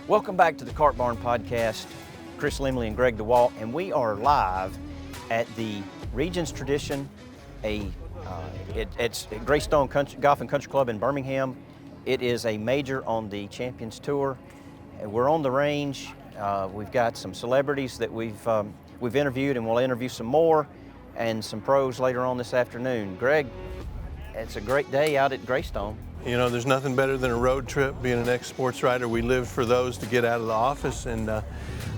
Welcome back to the Cart Barn Podcast. Chris Lemley and Gregg Dewalt, and we are live at the Regions Tradition, it's Greystone Golf and Country Club in Birmingham. It is a major on the Champions Tour. We're on the range. We've got some celebrities that we've interviewed, and we'll interview some more, and some pros later on this afternoon. Gregg, it's a great day out at Greystone. You know, there's nothing better than a road trip. Being an ex-sports writer, we live for those to get out of the office, and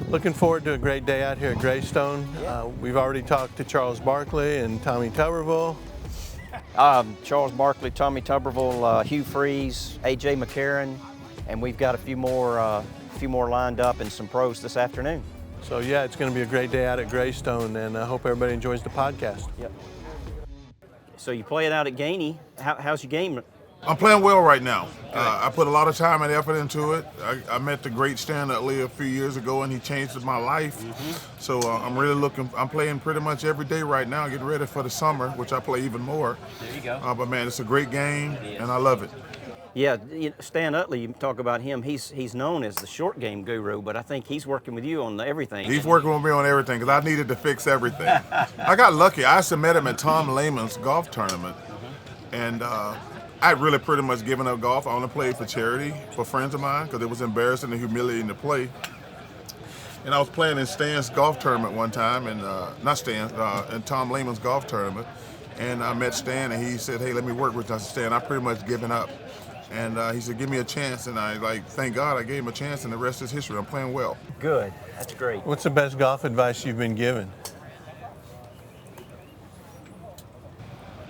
looking forward to a great day out here at Greystone. We've already talked to Charles Barkley and Tommy Tuberville. Charles Barkley, Tommy Tuberville, Hugh Freeze, AJ McCarron, and we've got a few more lined up and some pros this afternoon. So yeah, it's going to be a great day out at Greystone, and I hope everybody enjoys the podcast. Yep. So you play it out at Gainey. How's your game? I'm playing well right now. I put a lot of time and effort into it. I met the great Stan Utley a few years ago, and he changed my life. So I'm playing pretty much every day right now, getting ready for the summer, which I play even more. There you go. But man, it's a great game, and I love it. Yeah, Stan Utley, you talk about him, he's known as the short game guru, but I think he's working with you on everything. He's working with me on everything, because I needed to fix everything. I got lucky. I actually met him at Tom Lehman's golf tournament, and I'd really pretty much given up golf. I only played for charity, for friends of mine, because it was embarrassing and humiliating to play. And I was playing in Stan's golf tournament one time, and not Stan's, in Tom Lehman's golf tournament. And I met Stan, and he said, "Hey, let me work with you." I said, "Stan, I pretty much given up." And he said, "Give me a chance." And thank God I gave him a chance, and the rest is history. I'm playing well. Good, that's great. What's the best golf advice you've been given?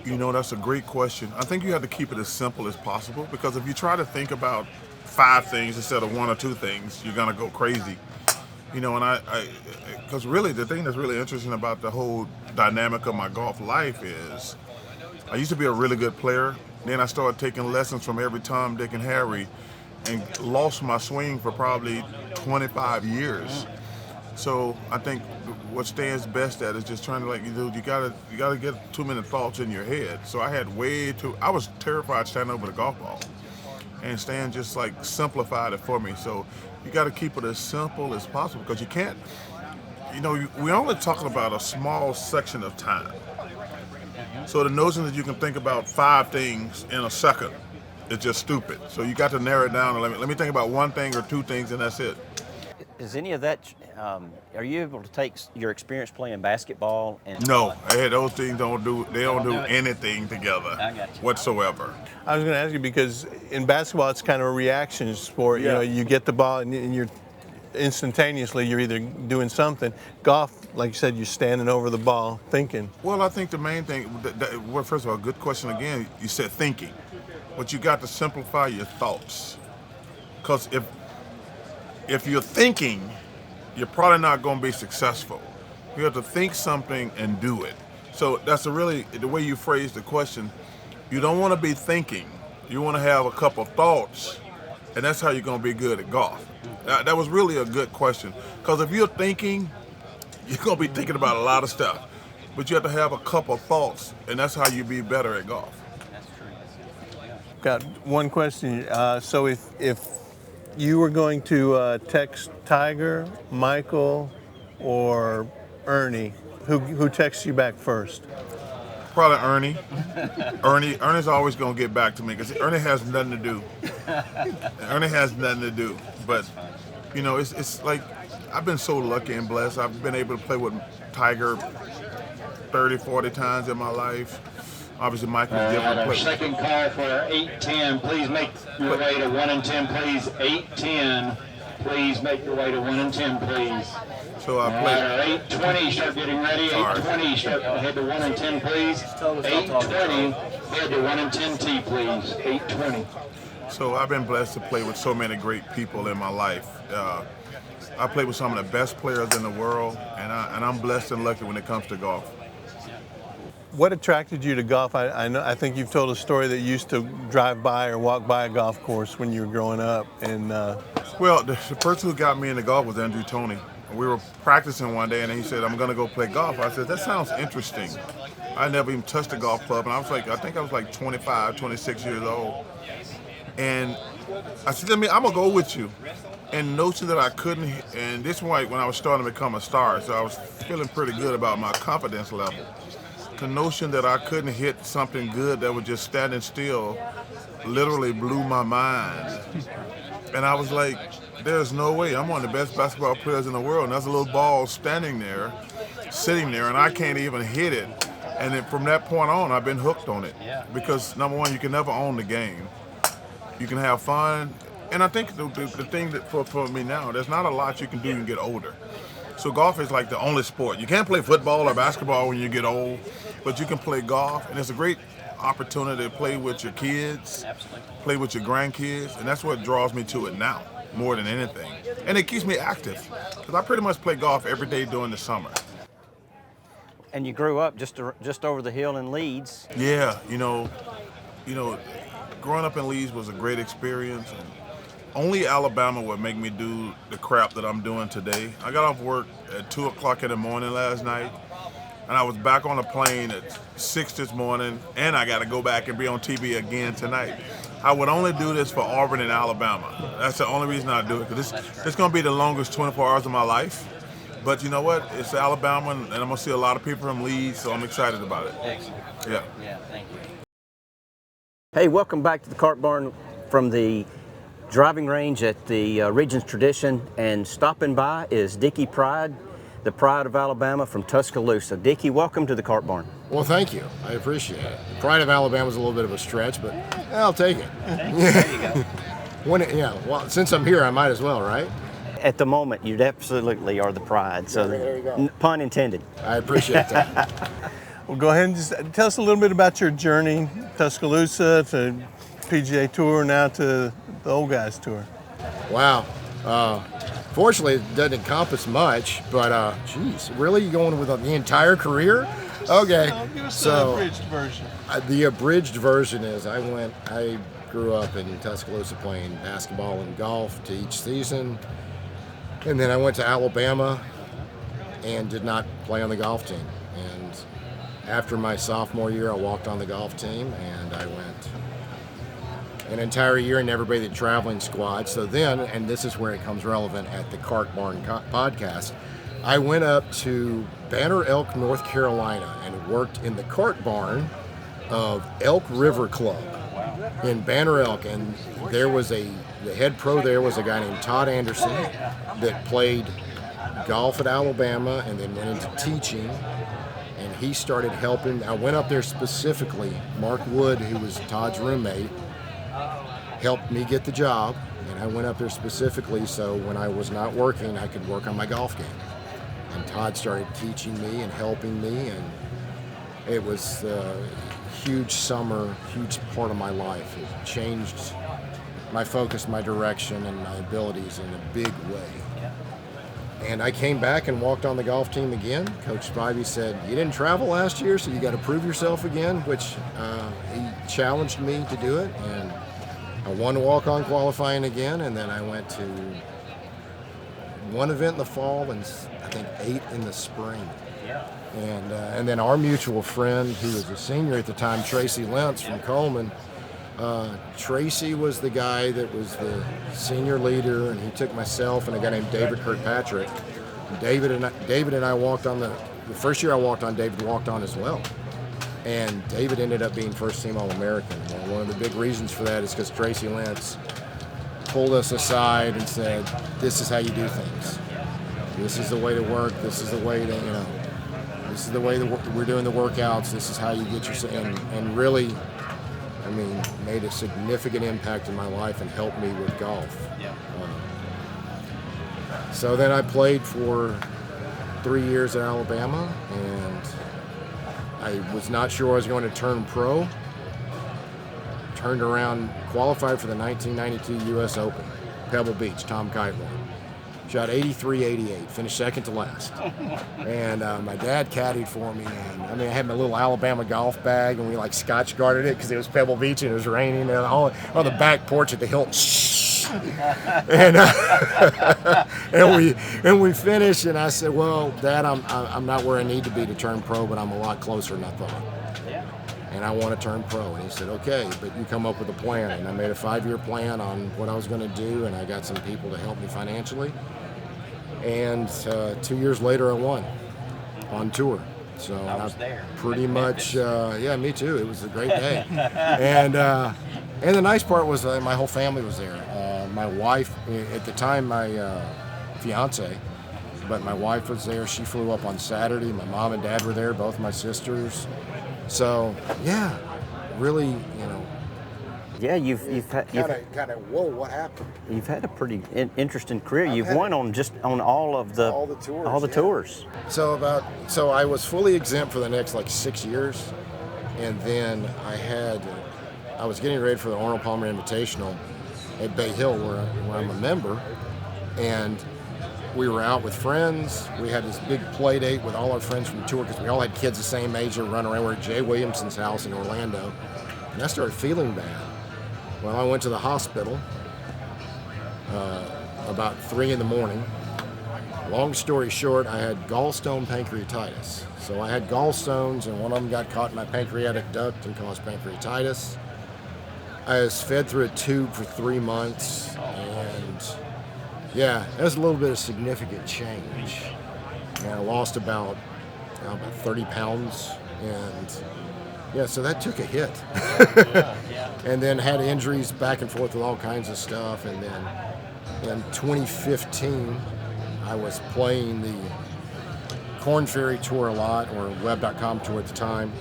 You know, that's a great question. I think you have to keep it as simple as possible, because if you try to think about 5 things instead of 1 or 2 things, you're gonna go crazy. You know, and because really the thing that's really interesting about the whole dynamic of my golf life is I used to be a really good player. Then I started taking lessons from every Tom, Dick, and Harry, and lost my swing for probably 25 years. So I think what Stan's best at is just trying to you gotta get too many thoughts in your head. So I was terrified standing over the golf ball, and Stan just simplified it for me. So you got to keep it as simple as possible, because you can't. You know, we're only talking about a small section of time. So the notion that you can think about 5 things in a second is just stupid. So you got to narrow it down and let me think about 1 thing or 2 things, and that's it. Is any of that, are you able to take your experience playing basketball? No, those things don't do anything together whatsoever. I was going to ask you, because in basketball it's kind of a reaction sport. You know, you get the ball and you're instantaneously you're either doing something. Golf, like you said, you're standing over the ball thinking. Well, I think the main thing, well, first of all, good question again. You said thinking, but you got to simplify your thoughts, because if you're thinking, you're probably not going to be successful. You have to think something and do it. So that's the way you phrase the question. You don't want to be thinking. You want to have a couple thoughts, and that's how you're going to be good at golf. That was really a good question, because if you're thinking, you're going to be thinking about a lot of stuff, but you have to have a couple thoughts, and that's how you be better at golf. That's true. Got one question. So if you were going to text Tiger, Michael, or Ernie, who texts you back first? Probably Ernie. Ernie's always going to get back to me, because Ernie has nothing to do. Ernie has nothing to do. But, you know, it's like I've been so lucky and blessed. I've been able to play with Tiger 30, 40 times in my life. Obviously, Michael is different. Our second call for 8-10. Please make your way to 1 and 10, please. 8-10. Please make your way to 1 and 10, please. So I played. Our 8-20, start getting ready. 8-20, start head to 1 and 10, please. 8-20, head to 1 and 10 T, please. 8-20. So I've been blessed to play with so many great people in my life. I play with some of the best players in the world, and I'm blessed and lucky when it comes to golf. What attracted you to golf? I think you've told a story that you used to drive by or walk by a golf course when you were growing up. And well, the person who got me into golf was Andrew Toney. We were practicing one day, and he said, "I'm going to go play golf." I said, "That sounds interesting." I never even touched a golf club, and I think I was like 25, 26 years old. And I said, I'm gonna go with you. And the notion that I couldn't, and this was when I was starting to become a star, so I was feeling pretty good about my confidence level. The notion that I couldn't hit something good that was just standing still literally blew my mind. And I was like, there's no way. I'm one of the best basketball players in the world, and there's a little ball standing there, sitting there, and I can't even hit it. And then from that point on, I've been hooked on it. Because number one, you can never own the game. You can have fun. And I think the thing that for me now, there's not a lot you can do when you get older. So golf is like the only sport. You can't play football or basketball when you get old, but you can play golf, and it's a great opportunity to play with your kids, play with your grandkids, and that's what draws me to it now more than anything. And it keeps me active, because I pretty much play golf every day during the summer. And you grew up just over the hill in Leeds. Yeah, growing up in Leeds was a great experience. And only Alabama would make me do the crap that I'm doing today. I got off work at 2 o'clock in the morning last night, and I was back on a plane at 6 this morning, and I got to go back and be on TV again tonight. I would only do this for Auburn and Alabama. That's the only reason I do it, because it's going to be the longest 24 hours of my life. But you know what? It's Alabama, and I'm going to see a lot of people from Leeds, so I'm excited about it. Excellent. Yeah. Yeah, thank you. Hey, welcome back to the Cart Barn from the driving range at the Regions Tradition, and stopping by is Dicky Pride, the pride of Alabama from Tuscaloosa. Dicky, welcome to the Cart Barn. Well, thank you. I appreciate it. The pride of Alabama is a little bit of a stretch, but I'll take it. There you go. Well, since I'm here, I might as well, right? At the moment, you absolutely are the pride. So, There you go. Pun intended. I appreciate that. Well, go ahead and just tell us a little bit about your journey, Tuscaloosa to PGA Tour, now to the Old Guys Tour. Wow. Fortunately, it doesn't encompass much, but geez, really? You going with the entire career? Okay. Give us So, the abridged version. The abridged version is I grew up in Tuscaloosa playing basketball and golf to each season. And then I went to Alabama and did not play on the golf team. And after my sophomore year, I walked on the golf team, and I went an entire year and never made the traveling squad. So then, and this is where it comes relevant at the Cart Barn podcast, I went up to Banner Elk, North Carolina, and worked in the Cart Barn of Elk River Club in Banner Elk. And there was the head pro there was a guy named Todd Anderson that played golf at Alabama and then went into teaching. And he started helping. I went up there specifically. Mark Wood, who was Todd's roommate, helped me get the job. And I went up there specifically so when I was not working, I could work on my golf game. And Todd started teaching me and helping me. And it was a huge summer, huge part of my life. It changed my focus, my direction, and my abilities in a big way. And I came back and walked on the golf team again. Coach Spivey said, you didn't travel last year, so you got to prove yourself again, which he challenged me to do it. And I won walk-on qualifying again, and then I went to one event in the fall and I think 8 in the spring. And then our mutual friend, who was a senior at the time, Tracy Lentz from Coleman, Tracy was the guy that was the senior leader, and he took myself and a guy named David Kirkpatrick. David and I walked on the first year I walked on, David walked on as well. And David ended up being first team All-American. And one of the big reasons for that is because Tracy Lentz pulled us aside and said, this is how you do things. This is the way to work. This is the way to, this is the way that we're doing the workouts. This is how you get yourself, and really, made a significant impact in my life and helped me with golf. So then I played for 3 years at Alabama, and I was not sure I was going to turn pro. Turned around, qualified for the 1992 U.S. Open, Pebble Beach, Tom Kite won. Shot 83-88, finished second to last. And my dad caddied for me, and I had my little Alabama golf bag, and we Scotch guarded it because it was Pebble Beach and it was raining, and on the back porch at the Hilton. and we finished, and I said, well, Dad, I'm not where I need to be to turn pro, but I'm a lot closer than I thought. and I want to turn pro. And he said, okay, but you come up with a plan. And I made a 5-year plan on what I was going to do, and I got some people to help me financially. And 2 years later, I won on tour. So I was there. Pretty much, yeah, me too. It was a great day. And the nice part was my whole family was there. My wife, at the time, my fiance, but my wife was there. She flew up on Saturday. My mom and dad were there, both my sisters. So, yeah, really, you know. Yeah, you've had Whoa, what happened? You've had a pretty interesting career. You've won on all of the tours. So I was fully exempt for the next like 6 years, and then I was getting ready for the Arnold Palmer Invitational at Bay Hill, where I'm a member, and we were out with friends. We had this big play date with all our friends from the tour because we all had kids the same age that run around. We're at Jay Williamson's house in Orlando, and I started feeling bad. Well, I went to the hospital about 3 in the morning. Long story short, I had gallstone pancreatitis. So I had gallstones, and one of them got caught in my pancreatic duct and caused pancreatitis. I was fed through a tube for 3 months, and yeah, it was a little bit of significant change. And I lost about 30 pounds, and yeah, so that took a hit. And then had injuries back and forth with all kinds of stuff. And then in 2015, I was playing the Korn Ferry Tour a lot, or Web.com Tour at the time.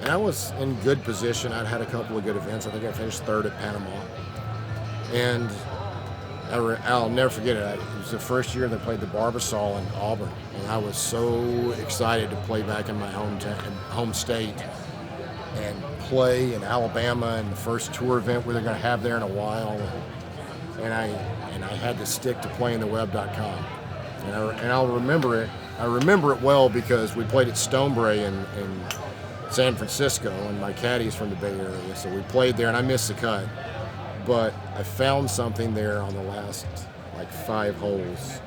And I was in good position. I'd had a couple of good events. I think I finished 3rd at Panama. And I'll never forget it. It was the first year they played the Barbasol in Auburn. And I was so excited to play back in my home state and play in Alabama in the first tour event where they're going to have there in a while. And I had to stick to playing the Web.com. And I'll remember it. I remember it well because we played at Stonebray in San Francisco, and my caddy's from the Bay Area, so we played there, and I missed the cut. But I found something there on the last, 5 holes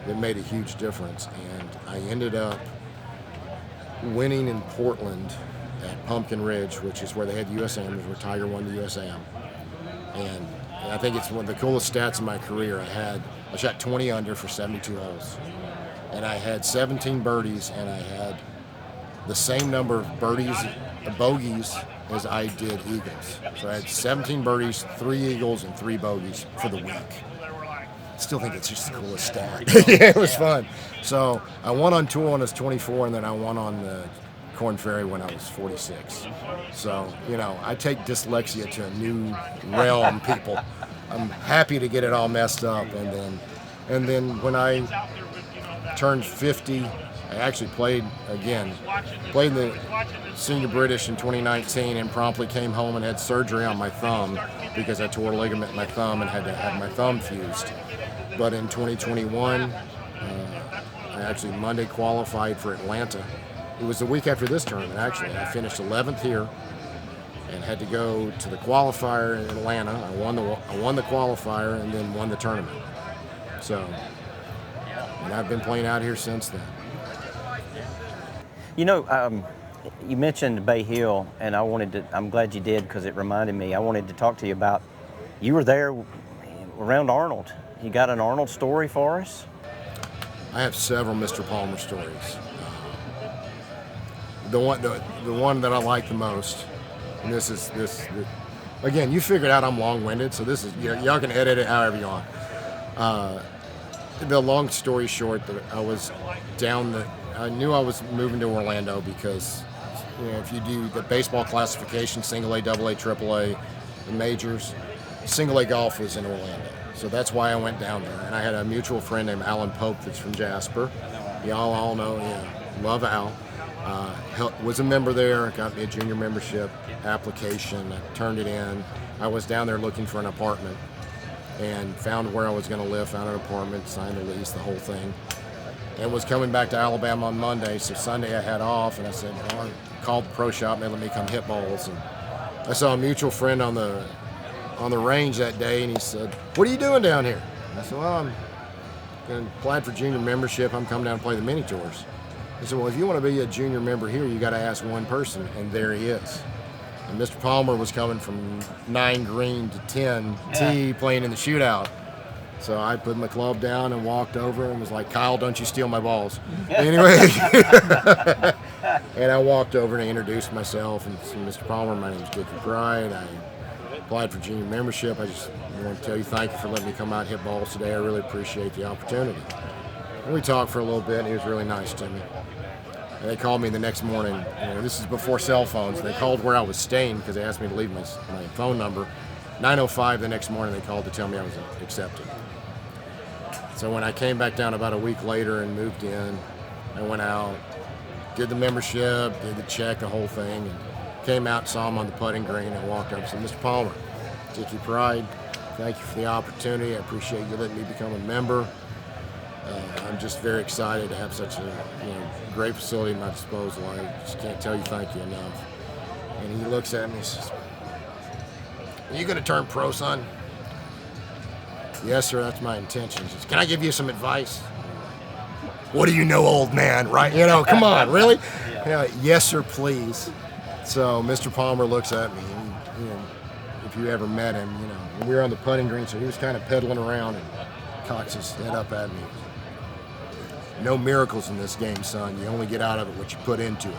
that made a huge difference, and I ended up winning in Portland at Pumpkin Ridge, which is where they had the USAM, where Tiger won the USAM. And I think it's one of the coolest stats in my career. I shot 20 under for 72 holes. And I had 17 birdies, and I had the same number of bogeys as I did eagles. So I had 17 birdies, 3 eagles, and 3 bogeys for the week. Still think it's just the coolest stat. Yeah, it was fun. So I won on tour when I was 24, and then I won on the Korn Ferry when I was 46. So, I take dyslexia to a new realm, people. I'm happy to get it all messed up. And then when I turned 50, I actually played in the Senior British in 2019, and promptly came home and had surgery on my thumb because I tore a ligament in my thumb and had to have my thumb fused. But in 2021, I actually Monday qualified for Atlanta. It was the week after this tournament, actually. I finished 11th here and had to go to the qualifier in Atlanta. I won the qualifier and then won the tournament. So, and I've been playing out here since then. You mentioned Bay Hill, and I'm glad you did, because it reminded me. I wanted to talk to you about, you were there around Arnold. You got an Arnold story for us? I have several Mr. Palmer stories. The one that I like the most, and this again, you figured out I'm long-winded, so this is, y'all can edit it however you want. The long story short, that I knew I was moving to Orlando because, if you do the baseball classification, single A, double A, triple A, the majors, single A golf was in Orlando. So that's why I went down there. And I had a mutual friend named Alan Pope that's from Jasper. Y'all all know, love Al. Was a member there, got me a junior membership application, I turned it in. I was down there looking for an apartment and found where I was going to live, found an apartment, signed a lease, the whole thing. And was coming back to Alabama on Monday, so Sunday I had off, and I said, I called the pro shop and they let me come hit balls. And I saw a mutual friend on the range that day, and he said, "What are you doing down here?" I said, "Well, I'm going to apply for junior membership. I'm coming down to play the mini tours." He said, "Well, if you want to be a junior member here, you got to ask one person," and there he is. And Mr. Palmer was coming from 9 green to 10 tee playing in the shootout. So I put my club down and walked over and was like, Kyle, don't you steal my balls. Anyway, and I walked over and I introduced myself and said, Mr. Palmer, my name is Dicky Pride. I applied for junior membership. I just want to tell you thank you for letting me come out and hit balls today. I really appreciate the opportunity. And we talked for a little bit and he was really nice to me. And they called me the next morning. This is before cell phones. They called where I was staying because they asked me to leave my phone number. 9:05 the next morning they called to tell me I was accepted. So when I came back down about a week later and moved in, I went out, did the membership, did the check, the whole thing, and came out, saw him on the putting green, and walked up and said, Mr. Palmer, Dicky Pride, thank you for the opportunity. I appreciate you letting me become a member. I'm just very excited to have such a great facility at my disposal. I just can't tell you thank you enough. And he looks at me and says, are you going to turn pro, son? Yes, sir, that's my intention. He says, can I give you some advice? What do you know, old man, right? Come on, really? Yes, sir, please. So Mr. Palmer looks at me, and if you ever met him, when we were on the putting green, so he was kind of pedaling around and cocks his head up at me. No miracles in this game, son. You only get out of it what you put into it.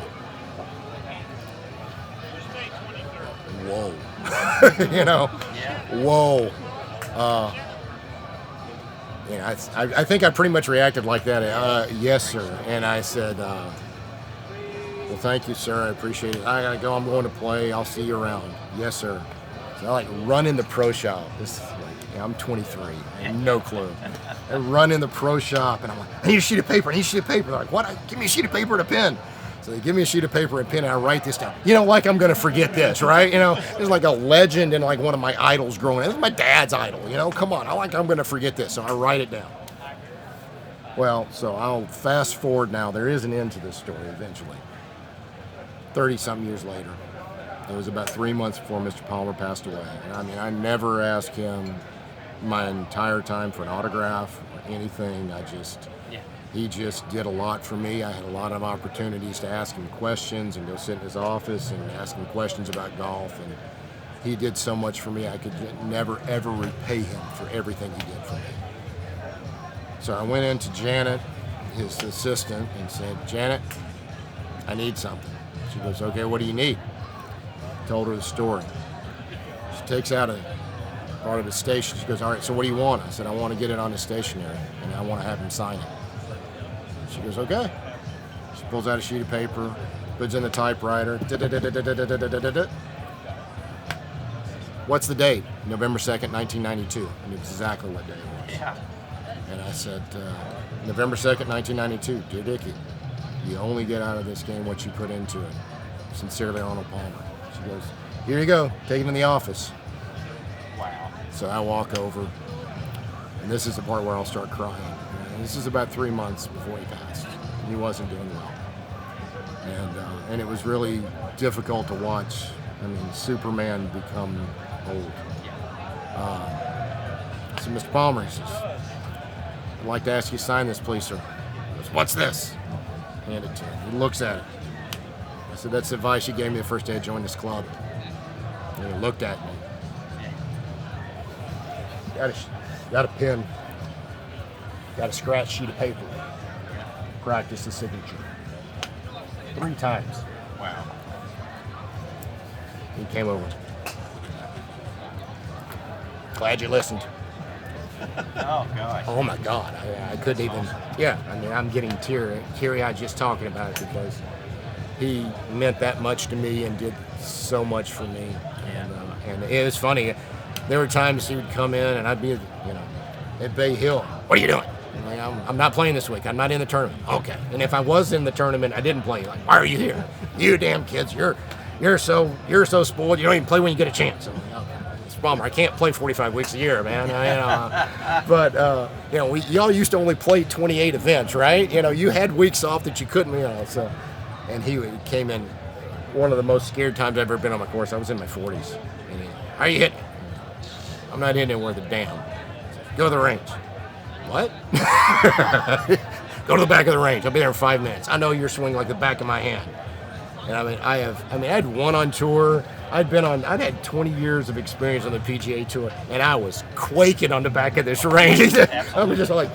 Whoa. Whoa. I think I pretty much reacted like that. Yes, sir. And I said, well, thank you, sir. I appreciate it. I got to go. I'm going to play. I'll see you around. Yes, sir. So I run in the pro shop. I'm 23. I have no clue. I run in the pro shop, and I'm like, I need a sheet of paper. They're like, what? Give me a sheet of paper and a pen. So they give me a sheet of paper and pen, and I write this down. Like I'm going to forget this, right? There's like a legend and like one of my idols growing up. This is my dad's idol, Come on, I'm going to forget this. So I write it down. Well, so I'll fast forward now. There is an end to this story eventually. 30-something years later. It was about 3 months before Mr. Palmer passed away. And I never asked him my entire time for an autograph or anything. He just did a lot for me. I had a lot of opportunities to ask him questions and go sit in his office and ask him questions about golf. And he did so much for me. I could never, ever repay him for everything he did for me. So I went into Janet, his assistant, and said, Janet, I need something. She goes, okay, what do you need? I told her the story. She takes out a part of the station. She goes, all right, so what do you want? I said, I want to get it on the stationery, and I want to have him sign it. She goes, okay. She pulls out a sheet of paper, puts in the typewriter. What's the date? November 2nd, 1992. I knew exactly what day it was. Yeah. And I said, November 2nd, 1992. Dear Dicky, you only get out of this game what you put into it. Sincerely, Arnold Palmer. She goes, here you go. Take it in the office. Wow. So I walk over, and this is the part where I'll start crying. This is about 3 months before he passed. He wasn't doing well. And it was really difficult to watch. Superman become old. So Mr. Palmer, he says, I'd like to ask you to sign this, please, sir. He goes, what's this? Hand it to him. He looks at it. I said, that's the advice you gave me the first day I joined this club. And he looked at me. Got a pen. Got a scratch sheet of paper. Practice the signature. 3 times. Wow. He came over. Glad you listened. Oh, gosh. Oh, my God. I couldn't even. Yeah, I'm getting teary-eyed just talking about it because he meant that much to me and did so much for me. And it was funny. There were times he would come in and I'd be, at Bay Hill. What are you doing? I'm not playing this week. I'm not in the tournament. Okay. And if I was in the tournament, I didn't play. Like, why are you here? You damn kids. You're so spoiled. You don't even play when you get a chance. I'm like, okay. It's a bummer. I can't play 45 weeks a year, man. But y'all used to only play 28 events, right? You had weeks off that you couldn't. So, and he came in. One of the most scared times I've ever been on my course. I was in my 40s. And how are you hitting? I'm not hitting it worth a damn. Go to the range. What? Go to the back of the range. I'll be there in 5 minutes. I know your swing like the back of my hand. And I had one on tour. I'd had 20 years of experience on the PGA Tour, and I was quaking on the back of this range. I was just like,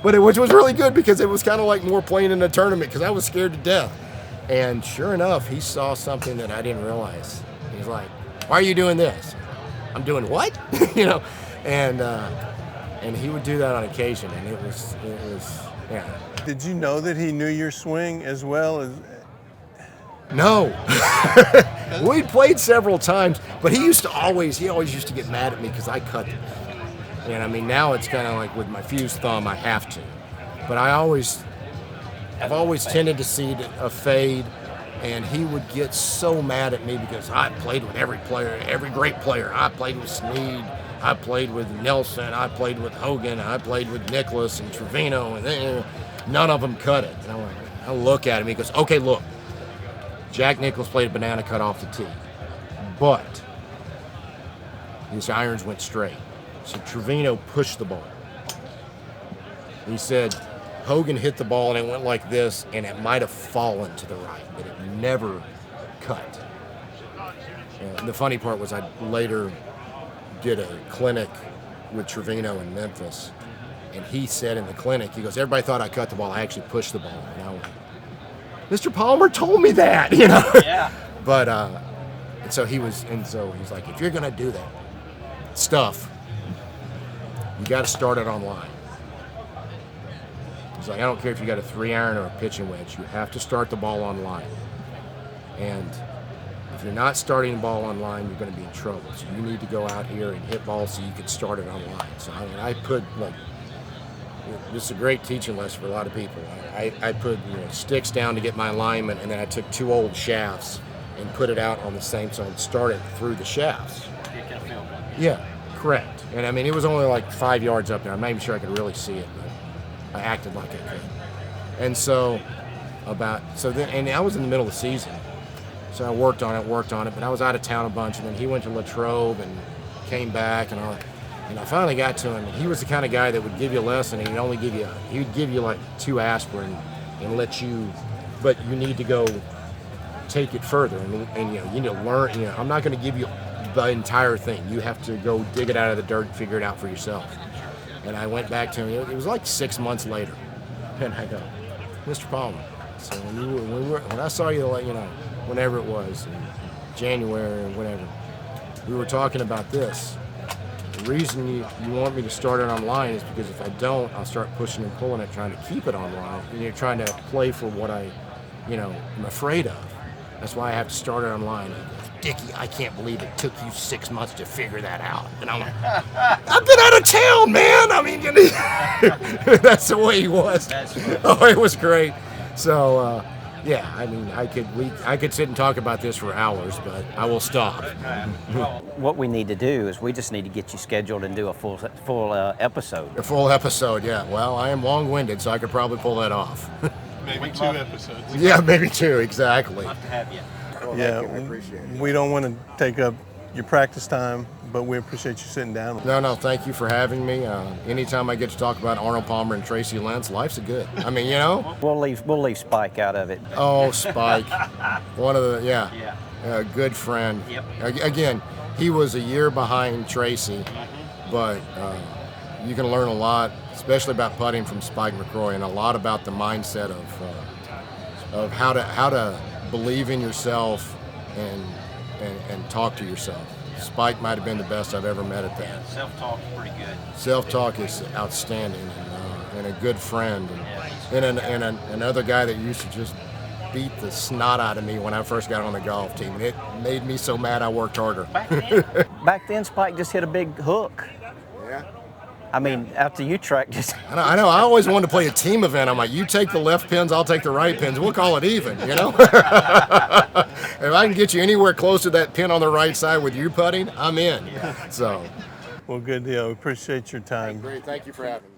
which was really good because it was kind of like more playing in a tournament because I was scared to death. And sure enough, he saw something that I didn't realize. He's like, "Why are you doing this?" I'm doing what? And he would do that on occasion, and it was yeah. Did you know that he knew your swing as well as? No. We played several times, but he always used to get mad at me because I cut him. And I mean, now it's kind of like with my fused thumb, I have to. But I've always tended to see a fade, and he would get so mad at me because I played with every player, every great player. I played with Snead, I played with Nelson, I played with Hogan, I played with Nicklaus and Trevino, and then none of them cut it. And I look at him, he goes, "Okay, look. Jack Nicklaus played a banana cut off the tee, but his irons went straight. So Trevino pushed the ball." He said Hogan hit the ball and it went like this, and it might have fallen to the right, but it never cut. And the funny part was I later did a clinic with Trevino in Memphis, and he said in the clinic, he goes, "Everybody thought I cut the ball. I actually pushed the ball." And I went, "Mr. Palmer told me that," Yeah. But so he's like, "If you're gonna do that stuff, you got to start it on line." He's like, "I don't care if you got a 3-iron or a pitching wedge. You have to start the ball on line. And if you're not starting the ball on line, you're going to be in trouble. So you need to go out here and hit balls so you can start it on line." So I put this is a great teaching lesson for a lot of people. I put sticks down to get my alignment, and then I took 2 old shafts and put it out on the same, so I'd start it through the shafts. Yeah, correct. And I mean, it was only like 5 yards up there. I'm not even sure I could really see it, but I acted like I could. And and I was in the middle of the season, so I worked on it, but I was out of town a bunch, and then he went to Latrobe and came back and all that. And I finally got to him, and he was the kind of guy that would give you a lesson, and he would give you like 2 aspirin and let you, but you need to go take it further, and you need to learn. I'm not going to give you the entire thing. You have to go dig it out of the dirt and figure it out for yourself. And I went back to him. It was like 6 months later, and I go, "Mr. Palmer, so when I saw you, whenever it was, in January or whatever, we were talking about this. The reason you want me to start it on line is because if I don't, I'll start pushing and pulling it, trying to keep it on line. And you're trying to play for what I'm afraid of. That's why I have to start it on line." "Dicky, I can't believe it took you 6 months to figure that out." And I'm like, "I've been out of town, man." I mean, that's the way he was. Oh, it was great. So, yeah, I mean, I could sit and talk about this for hours, but I will stop. What we need to do is we just need to get you scheduled and do a full episode. A full episode, yeah. Well, I am long-winded, so I could probably pull that off. Maybe 2 episodes. Yeah, maybe 2, exactly. Love to have you. Well, Yeah, thank you. I appreciate it. we don't want to take up your practice time, but we appreciate you sitting down. No, thank you for having me. Anytime I get to talk about Arnold Palmer and Tracy Lentz, life's good. I mean, We'll leave Spike out of it. Oh, Spike, one of the a good friend. Yep. Again, he was a year behind Tracy, but you can learn a lot, especially about putting from Spike McCrory, and a lot about the mindset of how to believe in yourself and talk to yourself. Spike might have been the best I've ever met at that. Self-talk is pretty good. Self-talk is outstanding, and a good friend, and another guy that used to just beat the snot out of me when I first got on the golf team. And it made me so mad I worked harder. Back then, Spike just hit a big hook. Yeah. I mean, out the U-track just... I know. I always wanted to play a team event. I'm like, you take the left pins, I'll take the right pins. We'll call it even, If I can get you anywhere close to that pin on the right side with you putting, I'm in. So. Well, good deal. We appreciate your time. Great. Thank you for having me.